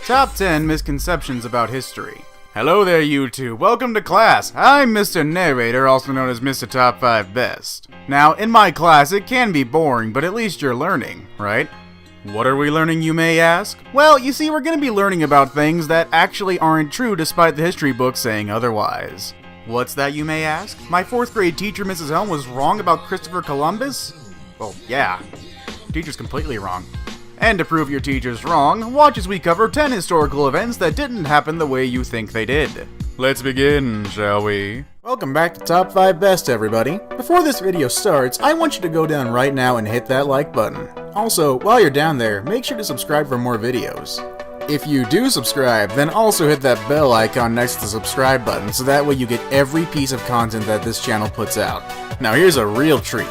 Top 10 Misconceptions About History. Hello there, YouTube. Welcome to class. I'm Mr. Narrator, also known as Mr. Top 5 Best. Now, in my class, it can be boring, but at least you're learning, right? What are we learning, you may ask? Well, you see, we're going to be learning about things that actually aren't true despite the history book saying otherwise. What's that, you may ask? My 4th grade teacher, Mrs. Helm, was wrong about Christopher Columbus? Well, yeah. Teacher's completely wrong. And to prove your teacher's wrong, watch as we cover 10 historical events that didn't happen the way you think they did. Let's begin, shall we? Welcome back to Top 5 Best, everybody. Before this video starts, I want you to go down right now and hit that like button. Also, while you're down there, make sure to subscribe for more videos. If you do subscribe, then also hit that bell icon next to the subscribe button so that way you get every piece of content that this channel puts out. Now here's a real treat.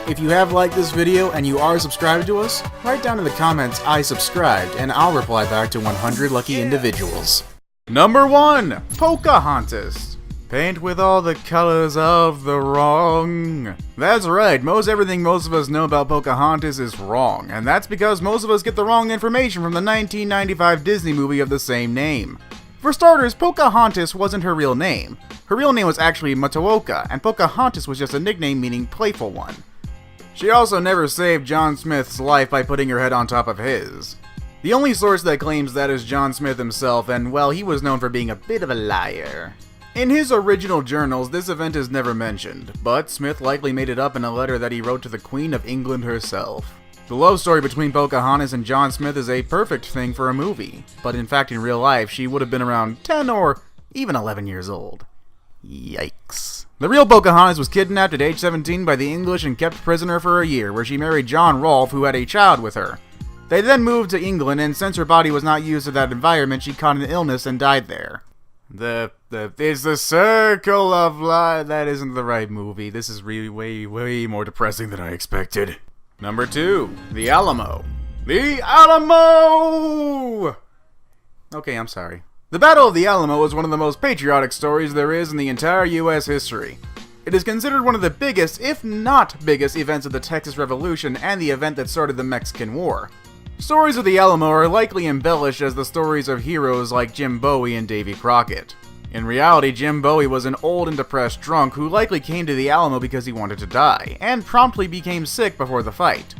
If you have liked this video and you are subscribed to us, write down in the comments I subscribed and I'll reply back to 100 lucky individuals. Number 1. Pocahontas. Paint with all the colors of the wrong. That's right, most everything most of us know about Pocahontas is wrong, and that's because most of us get the wrong information from the 1995 Disney movie of the same name. For starters, Pocahontas wasn't her real name. Her real name was actually Matoaka, and Pocahontas was just a nickname meaning playful one. She also never saved John Smith's life by putting her head on top of his. The only source that claims that is John Smith himself, and well, he was known for being a bit of a liar. In his original journals, this event is never mentioned, but Smith likely made it up in a letter that he wrote to the Queen of England herself. The love story between Pocahontas and John Smith is a perfect thing for a movie, but in fact in real life she would have been around 10 or even 11 years old. Yikes. The real Pocahontas was kidnapped at age 17 by the English and kept prisoner for a year, where she married John Rolfe, who had a child with her. They then moved to England, and since her body was not used to that environment, she caught an illness and died there. It's the Circle of Life. That isn't the right movie. This is really way more depressing than I expected. Number 2. The Alamo. The Alamo! Okay, I'm sorry. The Battle of the Alamo is one of the most patriotic stories there is in the entire U.S. history. It is considered one of the biggest, if not biggest, events of the Texas Revolution and the event that started the Mexican War. Stories of the Alamo are likely embellished as the stories of heroes like Jim Bowie and Davy Crockett. In reality, Jim Bowie was an old and depressed drunk who likely came to the Alamo because he wanted to die, and promptly became sick before the fight.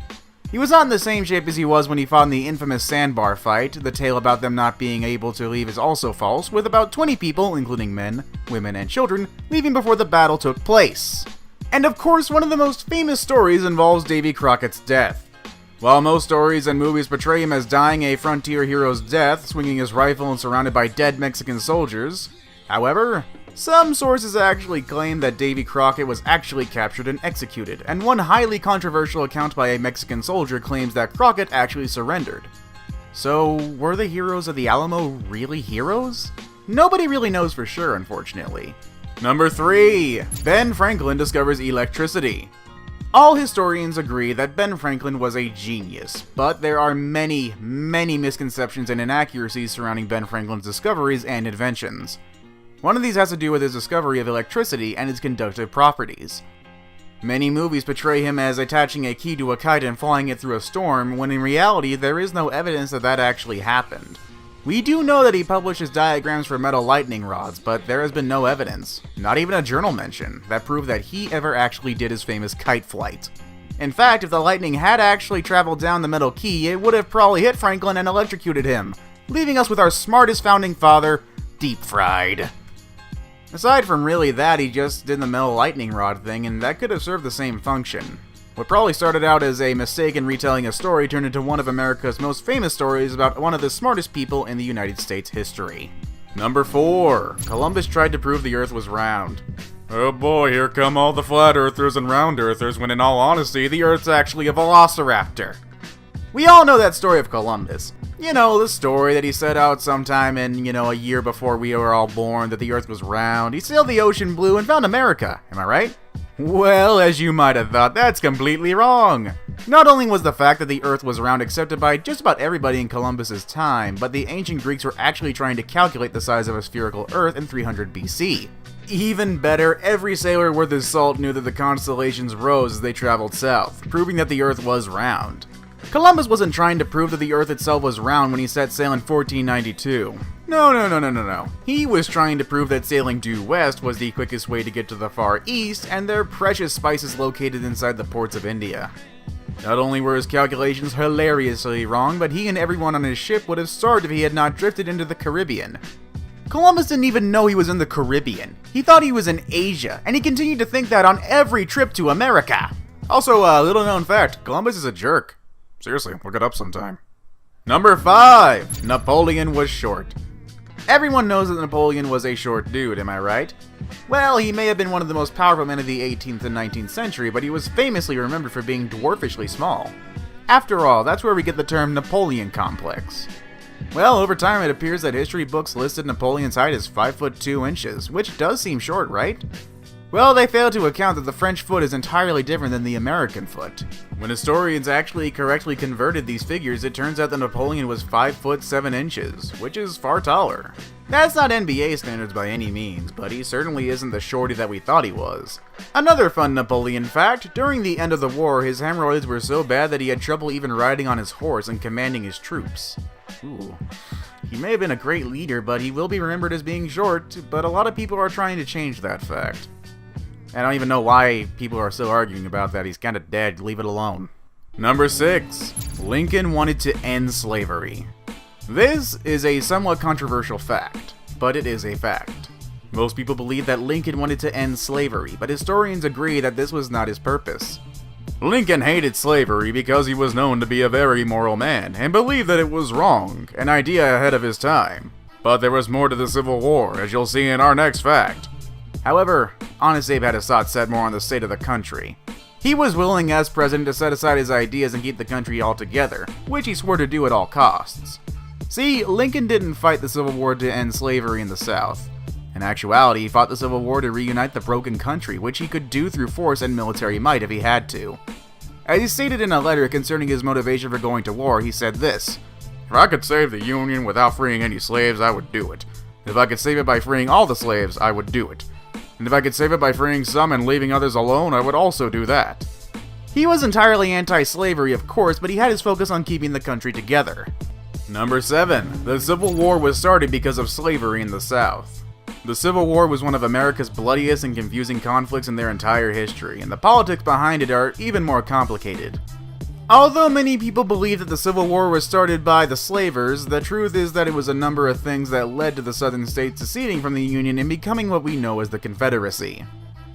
He was not in the same shape as he was when he fought in the infamous sandbar fight. The tale about them not being able to leave is also false, with about 20 people, including men, women, and children, leaving before the battle took place. And of course, one of the most famous stories involves Davy Crockett's death. While most stories and movies portray him as dying a frontier hero's death, swinging his rifle and surrounded by dead Mexican soldiers, however, some sources actually claim that Davy Crockett was actually captured and executed, and one highly controversial account by a Mexican soldier claims that Crockett actually surrendered. So, were the heroes of the Alamo really heroes? Nobody really knows for sure, unfortunately. Number 3. Ben Franklin discovers electricity. All historians agree that Ben Franklin was a genius, but there are many misconceptions and inaccuracies surrounding Ben Franklin's discoveries and inventions. One of these has to do with his discovery of electricity and its conductive properties. Many movies portray him as attaching a key to a kite and flying it through a storm, when in reality there is no evidence that that actually happened. We do know that he published his diagrams for metal lightning rods, but there has been no evidence, not even a journal mention, that prove that he ever actually did his famous kite flight. In fact, if the lightning had actually traveled down the metal key, it would have probably hit Franklin and electrocuted him, leaving us with our smartest founding father, deep fried. Aside from really that, he just did the metal lightning rod thing, and that could have served the same function. What probably started out as a mistake in retelling a story turned into one of America's most famous stories about one of the smartest people in the United States history. Number 4. Columbus tried to prove the Earth was round. Oh boy, here come all the flat earthers and round earthers, when in all honesty, the Earth's actually a velociraptor. We all know that story of Columbus. You know, the story that he set out sometime in, a year before we were all born, that the Earth was round. He sailed the ocean blue and found America, am I right? Well, as you might have thought, that's completely wrong. Not only was the fact that the Earth was round accepted by just about everybody in Columbus's time, but the ancient Greeks were actually trying to calculate the size of a spherical Earth in 300 BC. Even better, every sailor worth his salt knew that the constellations rose as they traveled south, proving that the Earth was round. Columbus wasn't trying to prove that the Earth itself was round when he set sail in 1492. No. He was trying to prove that sailing due west was the quickest way to get to the Far East and their precious spices located inside the ports of India. Not only were his calculations hilariously wrong, but he and everyone on his ship would have starved if he had not drifted into the Caribbean. Columbus didn't even know he was in the Caribbean. He thought he was in Asia, and he continued to think that on every trip to America. Also, little known fact, Columbus is a jerk. Seriously, look it up sometime. Number 5. Napoleon was short. Everyone knows that Napoleon was a short dude, am I right? Well, he may have been one of the most powerful men of the 18th and 19th century, but he was famously remembered for being dwarfishly small. After all, that's where we get the term Napoleon complex. Well, over time it appears that history books listed Napoleon's height as 5 foot 2 inches, which does seem short, right? Well, they fail to account that the French foot is entirely different than the American foot. When historians actually correctly converted these figures, it turns out that Napoleon was 5 foot 7 inches, which is far taller. That's not NBA standards by any means, but he certainly isn't the shorty that we thought he was. Another fun Napoleon fact, during the end of the war, his hemorrhoids were so bad that he had trouble even riding on his horse and commanding his troops. Ooh. He may have been a great leader, but he will be remembered as being short, but a lot of people are trying to change that fact. I don't even know why people are still arguing about that. He's kinda dead. Leave it alone. Number 6. Lincoln wanted to end slavery. This is a somewhat controversial fact, but it is a fact. Most people believe that Lincoln wanted to end slavery, but historians agree that this was not his purpose. Lincoln hated slavery because he was known to be a very moral man, and believed that it was wrong, an idea ahead of his time. But there was more to the Civil War, as you'll see in our next fact. However, Honest Abe had his thoughts set more on the state of the country. He was willing as president to set aside his ideas and keep the country all together, which he swore to do at all costs. See, Lincoln didn't fight the Civil War to end slavery in the South. In actuality, he fought the Civil War to reunite the broken country, which he could do through force and military might if he had to. As he stated in a letter concerning his motivation for going to war, he said this: "If I could save the Union without freeing any slaves, I would do it. If I could save it by freeing all the slaves, I would do it. And if I could save it by freeing some and leaving others alone, I would also do that." He was entirely anti-slavery, of course, but he had his focus on keeping the country together. Number 7. The Civil War was started because of slavery in the South. The Civil War was one of America's bloodiest and confusing conflicts in their entire history, and the politics behind it are even more complicated. Although many people believe that the Civil War was started by the slavers, the truth is that it was a number of things that led to the Southern states seceding from the Union and becoming what we know as the Confederacy.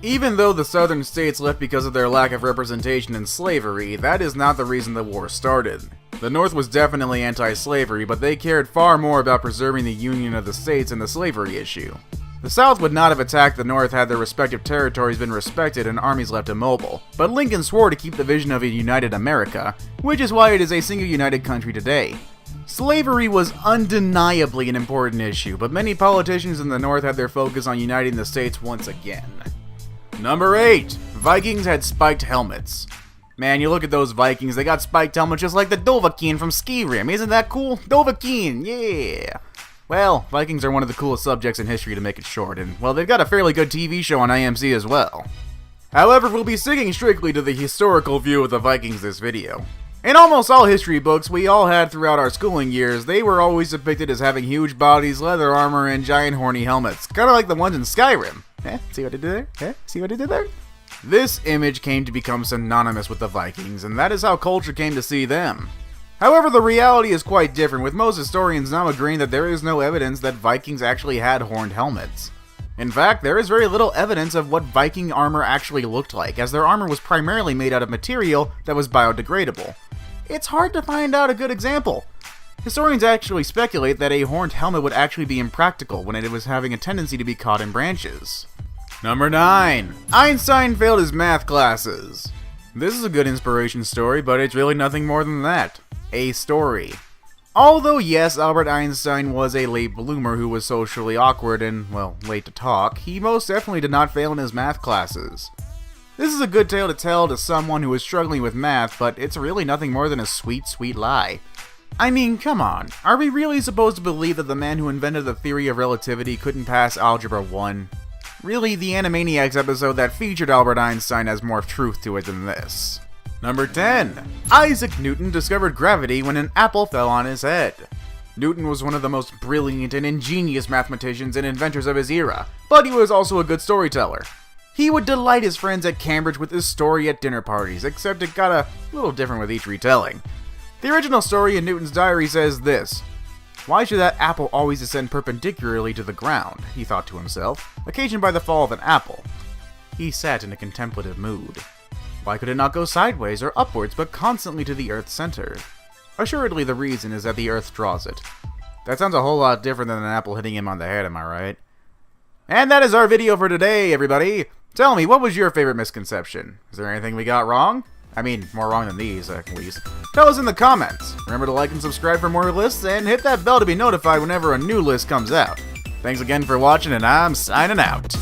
Even though the Southern states left because of their lack of representation in slavery, that is not the reason the war started. The North was definitely anti-slavery, but they cared far more about preserving the union of the states and the slavery issue. The South would not have attacked the North had their respective territories been respected and armies left immobile, but Lincoln swore to keep the vision of a united America, which is why it is a single united country today. Slavery was undeniably an important issue, but many politicians in the North had their focus on uniting the states once again. Number 8. Vikings had spiked helmets. Man, you look at those Vikings, they got spiked helmets just like the Dovahkiin from Skyrim. Isn't that cool? Dovahkiin, yeah! Well, Vikings are one of the coolest subjects in history to make it short, and, well, they've got a fairly good TV show on AMC as well. However, we'll be sticking strictly to the historical view of the Vikings this video. In almost all history books we all had throughout our schooling years, they were always depicted as having huge bodies, leather armor, and giant horny helmets, kinda like the ones in Skyrim. See what I did there? See what I did there? This image came to become synonymous with the Vikings, and that is how culture came to see them. However, the reality is quite different, with most historians now agreeing that there is no evidence that Vikings actually had horned helmets. In fact, there is very little evidence of what Viking armor actually looked like, as their armor was primarily made out of material that was biodegradable. It's hard to find out a good example. Historians actually speculate that a horned helmet would actually be impractical when it was having a tendency to be caught in branches. Number 9. Einstein failed his math classes. This is a good inspiration story, but it's really nothing more than that. A story. Although yes, Albert Einstein was a late bloomer who was socially awkward and, well, late to talk, he most definitely did not fail in his math classes. This is a good tale to tell to someone who is struggling with math, but it's really nothing more than a sweet, sweet lie. I mean, come on, are we really supposed to believe that the man who invented the theory of relativity couldn't pass Algebra 1? Really, the Animaniacs episode that featured Albert Einstein has more truth to it than this. Number 10. Isaac Newton discovered gravity when an apple fell on his head. Newton was one of the most brilliant and ingenious mathematicians and inventors of his era, but he was also a good storyteller. He would delight his friends at Cambridge with his story at dinner parties, except it got a little different with each retelling. The original story in Newton's diary says this: "Why should that apple always descend perpendicularly to the ground?" he thought to himself, occasioned by the fall of an apple. He sat in a contemplative mood. Why could it not go sideways or upwards, but constantly to the Earth's center? Assuredly the reason is that the Earth draws it. That sounds a whole lot different than an apple hitting him on the head, am I right? And that is our video for today, everybody! Tell me, what was your favorite misconception? Is there anything we got wrong? I mean, more wrong than these, at least. Tell us in the comments. Remember to like and subscribe for more lists, and hit that bell to be notified whenever a new list comes out. Thanks again for watching, and I'm signing out.